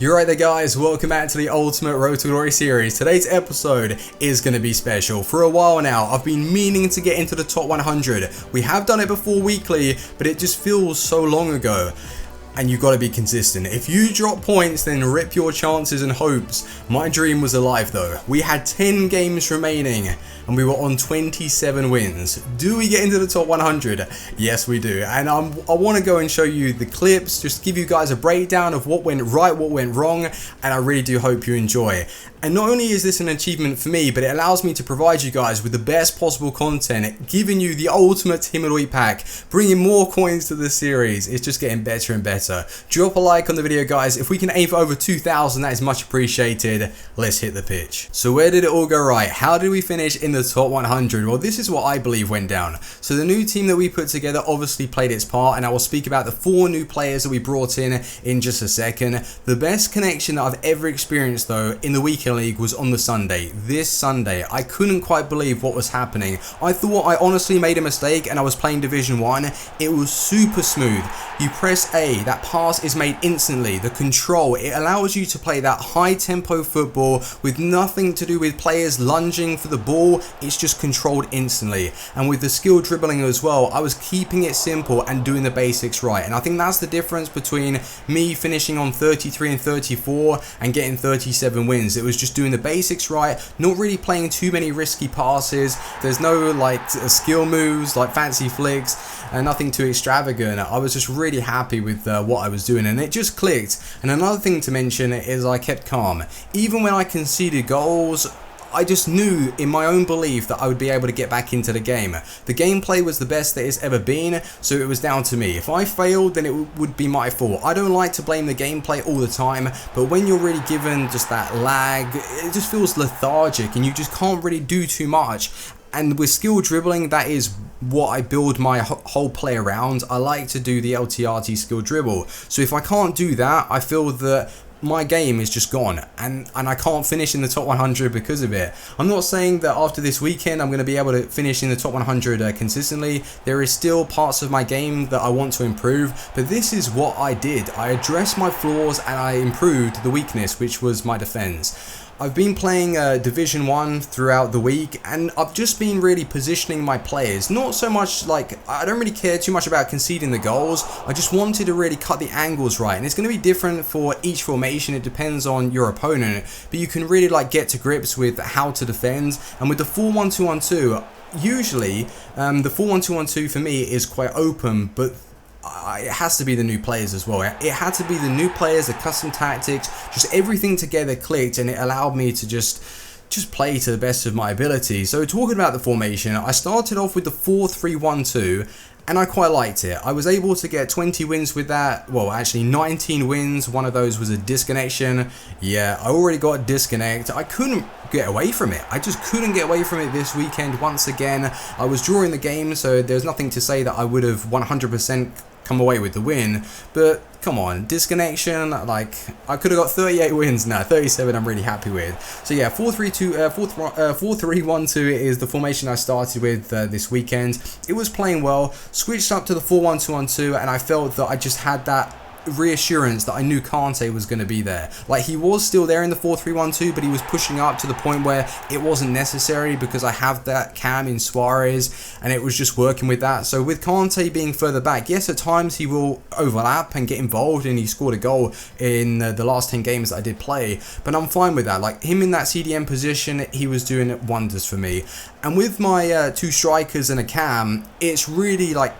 You're right there guys, welcome back to the Ultimate Road to Glory series. Today's episode is going to be special. For a while now, I've been meaning to get into the top 100. We have done it before weekly, but it just feels so long ago. And you've got to be consistent. If you drop points, then rip your chances and hopes. My dream was alive though. We had 10 games remaining and we were on 27 wins. Do we get into the top 100? Yes, we do. And I want to go and show you the clips, just give you guys a breakdown of what went right, what went wrong, and I really do hope you enjoy. And not only is this an achievement for me, but it allows me to provide you guys with the best possible content, giving you the ultimate Team of the Week pack, bringing more coins to the series. It's just getting better and better. Drop a like on the video guys. If we can aim for over 2,000, that is much appreciated. Let's hit the pitch. So where did it all go right? How did we finish in the top 100? Well, this is what I believe went down. So the new team that we put together obviously played its part, and I will speak about the 4 new players that we brought in just a second. The best connection that I've ever experienced though in the weekend league was on the Sunday. This Sunday, I couldn't quite believe what was happening. I thought I honestly made a mistake and I was playing Division 1. It was super smooth. You press A, that pass is made instantly. The control, it allows you to play that high tempo football with nothing to do with players lunging for the ball. It's just controlled instantly. And with the skill dribbling as well, I was keeping it simple and doing the basics right. And I think that's the difference between me finishing on 33 and 34 and getting 37 wins. It was just doing the basics right, not really playing too many risky passes. There's no like skill moves, like fancy flicks, and nothing too extravagant. I was just really happy with what I was doing, and it just clicked. And another thing to mention is I kept calm. Even when I conceded goals, I just knew in my own belief that I would be able to get back into the game. The gameplay was the best that it's ever been, so it was down to me. If I failed, then it would be my fault. I don't like to blame the gameplay all the time, but when you're really given just that lag, it just feels lethargic and you just can't really do too much. And with skill dribbling, that is what I build my whole play around. I like to do the LTRT skill dribble. So if I can't do that, I feel that my game is just gone, and I can't finish in the top 100 because of it. I'm not saying that after this weekend I'm going to be able to finish in the top 100 consistently. There is still parts of my game that I want to improve, but this is what I did. I addressed my flaws and I improved the weakness, which was my defense. I've been playing Division 1 throughout the week, and I've just been really positioning my players. Not so much like, I don't really care too much about conceding the goals. I just wanted to really cut the angles right, and it's going to be different for each formation. It depends on your opponent, but you can really like get to grips with how to defend. And with the 4-1-2-1-2, usually the 4-1-2-1-2 for me is quite open, but it has to be the new players as well. It had to be the new players, the custom tactics, just everything together clicked, and it allowed me to just play to the best of my ability. So talking about the formation, I started off with the 4-3-1-2, and I quite liked it. I was able to get 20 wins with that. Well, actually 19 wins. One of those was a disconnection. Yeah, I already got a disconnect. I couldn't get away from it. I just couldn't get away from it this weekend once again. I was drawing the game, so there's nothing to say that I would have 100% come away with the win, but come on, disconnection, like I could have got 38 wins now. 37 I'm really happy with. So yeah, 4-3-1-2 is the formation I started with this weekend. It was playing well, switched up to the 4-1-2-1-2, and I felt that I just had that reassurance that I knew Kante was going to be there. Like, he was still there in the 4-3-1-2, but he was pushing up to the point where it wasn't necessary because I have that cam in Suarez, and it was just working with that. So with Kante being further back, yes, at times he will overlap and get involved, and he scored a goal in the last 10 games that I did play, but I'm fine with that. Like, him in that CDM position, he was doing wonders for me. And with my 2 strikers and a cam, it's really like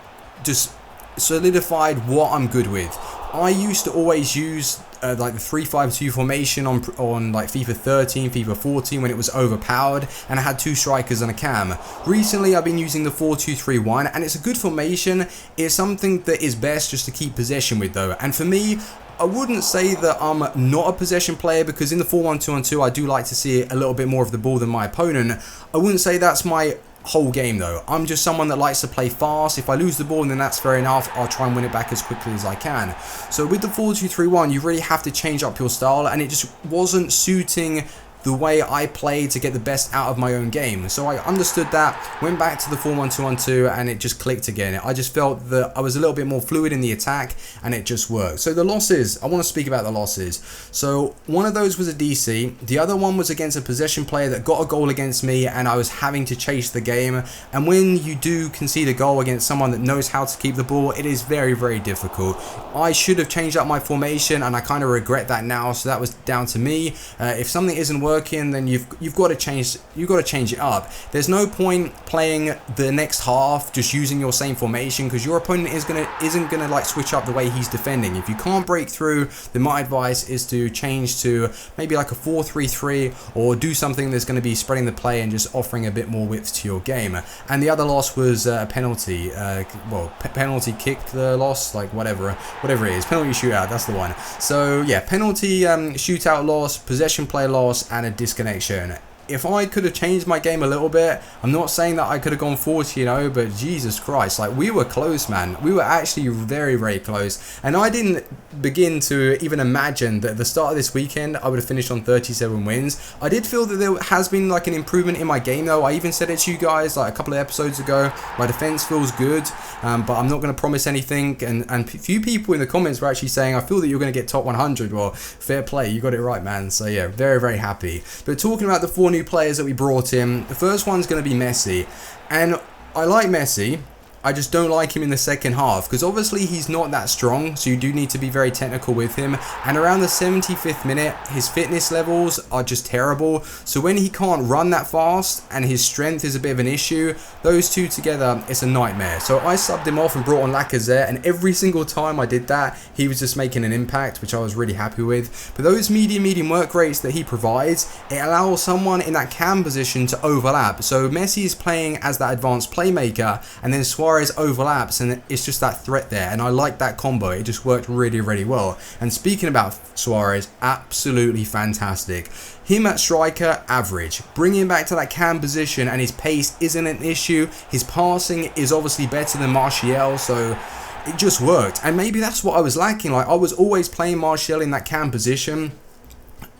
just solidified what I'm good with. I used to always use like the 3-5-2 formation on like FIFA 13, FIFA 14 when it was overpowered, and I had 2 strikers and a cam. Recently I've been using the 4-2-3-1, and it's a good formation. It's something that is best just to keep possession with though, and for me, I wouldn't say that I'm not a possession player, because in the 4-1-2-1-2 I do like to see a little bit more of the ball than my opponent. I wouldn't say that's my whole game though. I'm just someone that likes to play fast. If I lose the ball, then that's fair enough. I'll try and win it back as quickly as I can. So with the 4-2-3-1, you really have to change up your style, and it just wasn't suiting the way I play to get the best out of my own game. So I understood that, went back to the 4-1-2-1-2, and it just clicked again. I just felt that I was a little bit more fluid in the attack, and it just worked. So the losses, I want to speak about the losses. So one of those was a DC, the other one was against a possession player that got a goal against me, and I was having to chase the game. And when you do concede a goal against someone that knows how to keep the ball, it is very, very difficult. I should have changed up my formation, and I kind of regret that now. So that was down to me. If something isn't working, then you've got to change it up. There's no point playing the next half just using your same formation, because your opponent isn't gonna like switch up the way he's defending. If you can't break through, then my advice is to change to maybe like a 4-3-3, or do something that's going to be spreading the play and just offering a bit more width to your game. And the other loss was a penalty. Penalty kick loss, like whatever it is, penalty shootout, that's the one. So yeah, penalty shootout loss, possession play loss, and a disconnection. If I could have changed my game a little bit, I'm not saying that I could have gone 40, but Jesus Christ, like we were close, man. We were actually very, very close. And I didn't begin to even imagine that at the start of this weekend, I would have finished on 37 wins. I did feel that there has been like an improvement in my game though. I even said it to you guys like a couple of episodes ago. My defense feels good, but I'm not going to promise anything. And a few people in the comments were actually saying, I feel that you're going to get top 100. Well, fair play. You got it right, man. So yeah, very, very happy. But talking about the 4 new players that we brought in, the first one's going to be Messi, and I like Messi. I just don't like him in the second half, because obviously he's not that strong, so you do need to be very technical with him. And around the 75th minute, his fitness levels are just terrible. So when he can't run that fast and his strength is a bit of an issue, those two together, it's a nightmare. So I subbed him off and brought on Lacazette, and every single time I did that, he was just making an impact, which I was really happy with. But those medium work rates that he provides, it allows someone in that cam position to overlap. So Messi is playing as that advanced playmaker, and then Suarez overlaps, and it's just that threat there, and I like that combo. It just worked really, really well. And speaking about Suarez, absolutely fantastic. Him at striker, average. Bring him back to that cam position, and his pace isn't an issue. His passing is obviously better than Martial, so it just worked. And maybe that's what I was lacking. Like, I was always playing Martial in that cam position,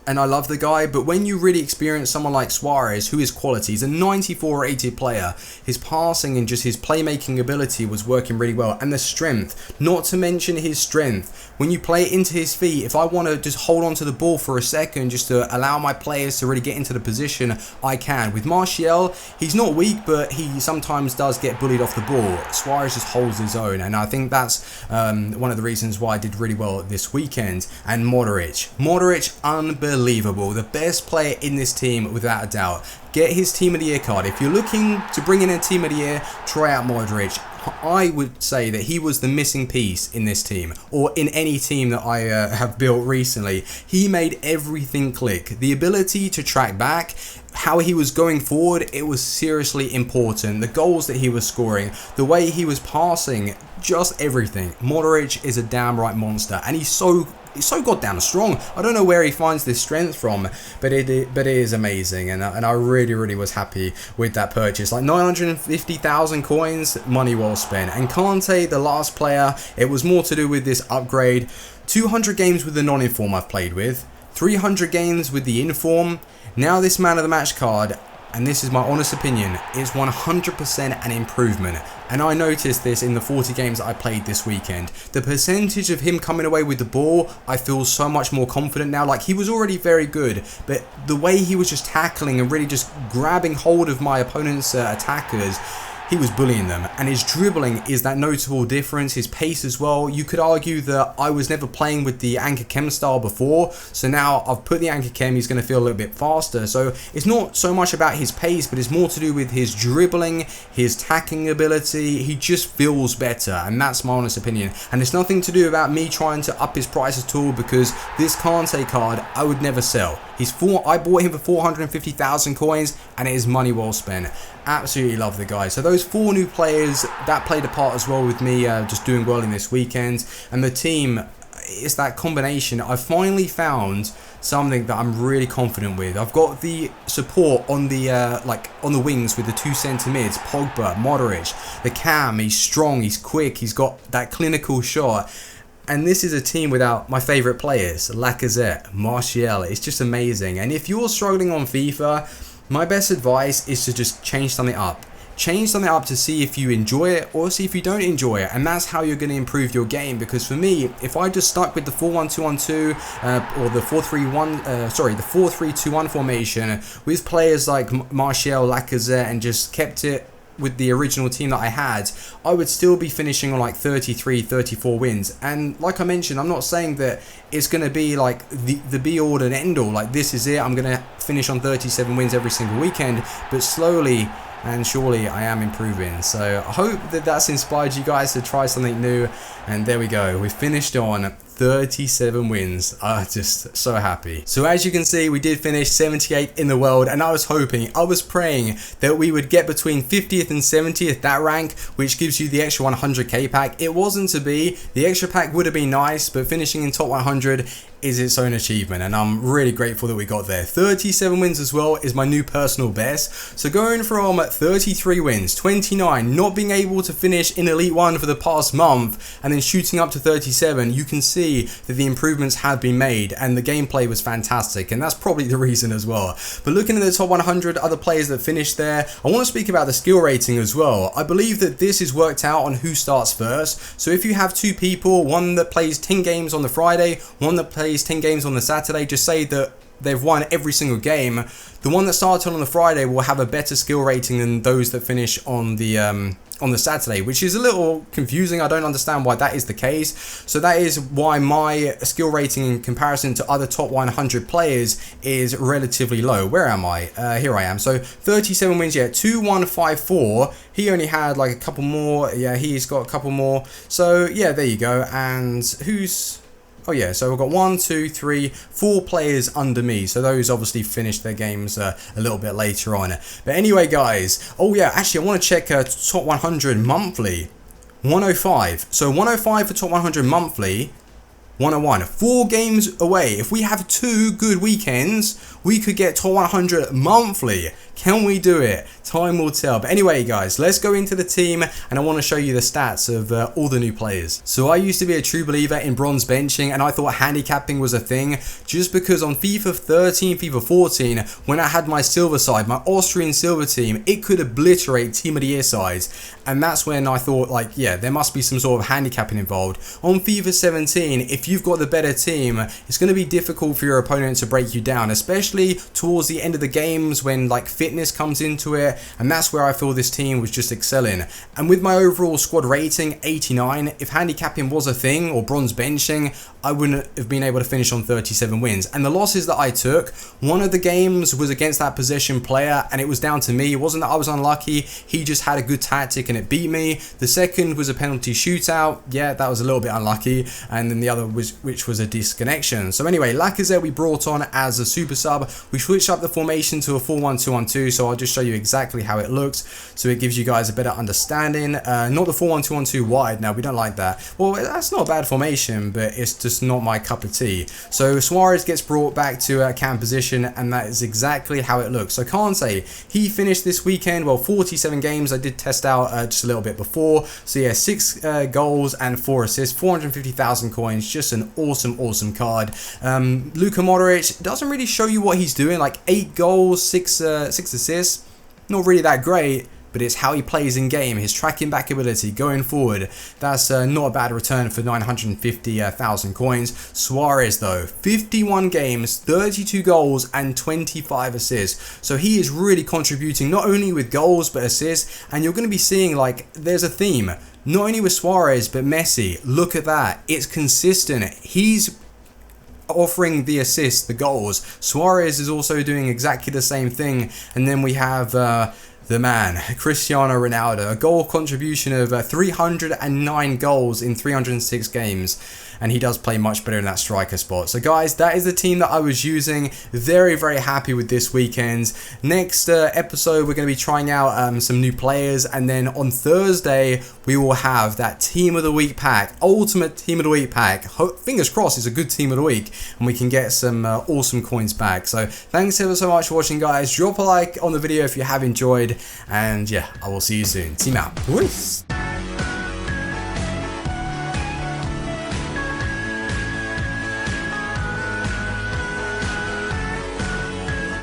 and I love the guy, but when you really experience someone like Suarez, who is quality, he's a 94 rated player, his passing and just his playmaking ability was working really well, and the strength, not to mention his strength. When you play it into his feet, if I want to just hold on to the ball for a second just to allow my players to really get into the position, I can. With Martial, he's not weak, but he sometimes does get bullied off the ball. Suarez just holds his own, and I think that's one of the reasons why I did really well this weekend. And Modric, unbelievable. The best player in this team without a doubt. Get his team of the year card. If you're looking to bring in a team of the year, try out Modric. I would say that he was the missing piece in this team, or in any team that I have built recently. He made everything click. The ability to track back, how he was going forward, it was seriously important. The goals that he was scoring, the way he was passing, just everything. Modric is a damn right monster, and he's so goddamn strong. I don't know where he finds this strength from, but it is amazing, and I really was happy with that purchase. Like 950,000 coins, money well spent. And Kante, the last player, it was more to do with this upgrade. 200 games with the non-inform I've played with, 300 games with the inform. Now this man of the match card, and this is my honest opinion, is 100% an improvement. And I noticed this in the 40 games that I played this weekend. The percentage of him coming away with the ball, I feel so much more confident now. Like, he was already very good, but the way he was just tackling and really just grabbing hold of my opponent's attackers, he was bullying them, and his dribbling is that notable difference, his pace as well. You could argue that I was never playing with the Anchor Chem style before, so now I've put the Anchor Chem, he's going to feel a little bit faster. So it's not so much about his pace, but it's more to do with his dribbling, his tacking ability. He just feels better, and that's my honest opinion. And it's nothing to do about me trying to up his price at all, because this Kante card I would never sell. I bought him for 450,000 coins, and it is money well spent. Absolutely love the guy. So those 4 new players, that played a part as well with me just doing well in this weekend. And the team, it's that combination. I finally found something that I'm really confident with. I've got the support on the on the wings with the 2 centre mids, Pogba, Modric. The cam, he's strong, he's quick, he's got that clinical shot. And this is a team without my favourite players, Lacazette, Martial. It's just amazing. And if you're struggling on FIFA, my best advice is to just change something up. Change something up to see if you enjoy it or see if you don't enjoy it, and that's how you're going to improve your game. Because for me, if I just stuck with the 4-1-2-1-2 or the 4-3-2-1 formation with players like Martial, Lacazette, and just kept it with the original team that I had, I would still be finishing on like 33, 34 wins. And like I mentioned, I'm not saying that it's going to be like the be all and end all, like this is it, I'm going to finish on 37 wins every single weekend, but slowly and surely I am improving. So I hope that that's inspired you guys to try something new. And there we go, we finished on 37 wins. Just so happy. So as you can see, we did finish 78th in the world, and I was praying that we would get between 50th and 70th, that rank, which gives you the extra 100k pack. It wasn't to be. The extra pack would have been nice, but finishing in top 100 is its own achievement, and I'm really grateful that we got there. 37 wins as well is my new personal best. So going from 33 wins, 29, not being able to finish in Elite 1 for the past month, and then shooting up to 37, you can see that the improvements have been made, and the gameplay was fantastic, and that's probably the reason as well. But looking at the top 100 other players that finished there, I want to speak about the skill rating as well. I believe that this is worked out on who starts first. So if you have two people, one that plays 10 games on the Friday, one that plays 10 games on the Saturday, just say that they've won every single game, the one that started on the Friday will have a better skill rating than those that finish on the Saturday, which is a little confusing. I don't understand why that is the case. So that is why my skill rating in comparison to other top 100 players is relatively low. Where am I? Here I am. So 37 wins, yeah, 2154. He only had like a couple more. Yeah, he's got a couple more. So yeah, there you go. And who's... Oh yeah, so we've got 1, 2, 3, 4 players under me. So those obviously finished their games a little bit later on. But anyway, guys. Oh yeah, actually I want to check top 100 monthly. 105. So 105 for top 100 monthly. 101. 4 games away. If we have 2 good weekends, we could get top 100 monthly. Can we do it? Time will tell. But anyway, guys, let's go into the team, and I want to show you the stats of all the new players. So I used to be a true believer in bronze benching, and I thought handicapping was a thing, just because on FIFA 13, FIFA 14, when I had my silver side, my Austrian silver team, it could obliterate team of the year sides. And that's when I thought, like, yeah, there must be some sort of handicapping involved. On FIFA 17, if you've got the better team, it's going to be difficult for your opponent to break you down, especially towards the end of the games when like fitness comes into it, and that's where I feel this team was just excelling. And with my overall squad rating 89, if handicapping was a thing, or bronze benching, I wouldn't have been able to finish on 37 wins. And the losses that I took, one of the games was against that possession player, and it was down to me. It wasn't that I was unlucky, he just had a good tactic and it beat me. The second was a penalty shootout. Yeah, that was a little bit unlucky. And then the other was, which was a disconnection. So anyway, Lacazette we brought on as a super sub. We switched up the formation to a 4-1-2-1-2, so I'll just show you exactly how it looks, so it gives you guys a better understanding. Not the 4-1-2-1-2 wide. Now we don't like that. Well, that's not a bad formation, but it's just not my cup of tea. So Suarez gets brought back to cam position, and that is exactly how it looks. So can't say he finished this weekend, well, 47 games. I did test out just a little bit before. So yeah, 6 goals and 4 assists, 450,000 coins. Just an awesome card. Luka Modric doesn't really show you what he's doing, like 8 goals, 6 assists. Not really that great, but it's how he plays in game, his tracking back ability going forward. That's not a bad return for 950,000 coins. Suarez though, 51 games, 32 goals and 25 assists. So he is really contributing not only with goals but assists, and you're going to be seeing like there's a theme. Not only with Suarez but Messi. Look at that, it's consistent. He's offering the assists, the goals. Suarez is also doing exactly the same thing. And then we have the man, Cristiano Ronaldo, a goal contribution of 309 goals in 306 games. And he does play much better in that striker spot. So guys, that is the team that I was using. Very happy with this weekend. Next episode, we're going to be trying out some new players. And then on Thursday, we will have that Team of the Week pack. Ultimate Team of the Week pack. Fingers crossed it's a good Team of the Week. And we can get some awesome coins back. So thanks ever so much for watching, guys. Drop a like on the video if you have enjoyed. And yeah, I will see you soon. Team out. Peace.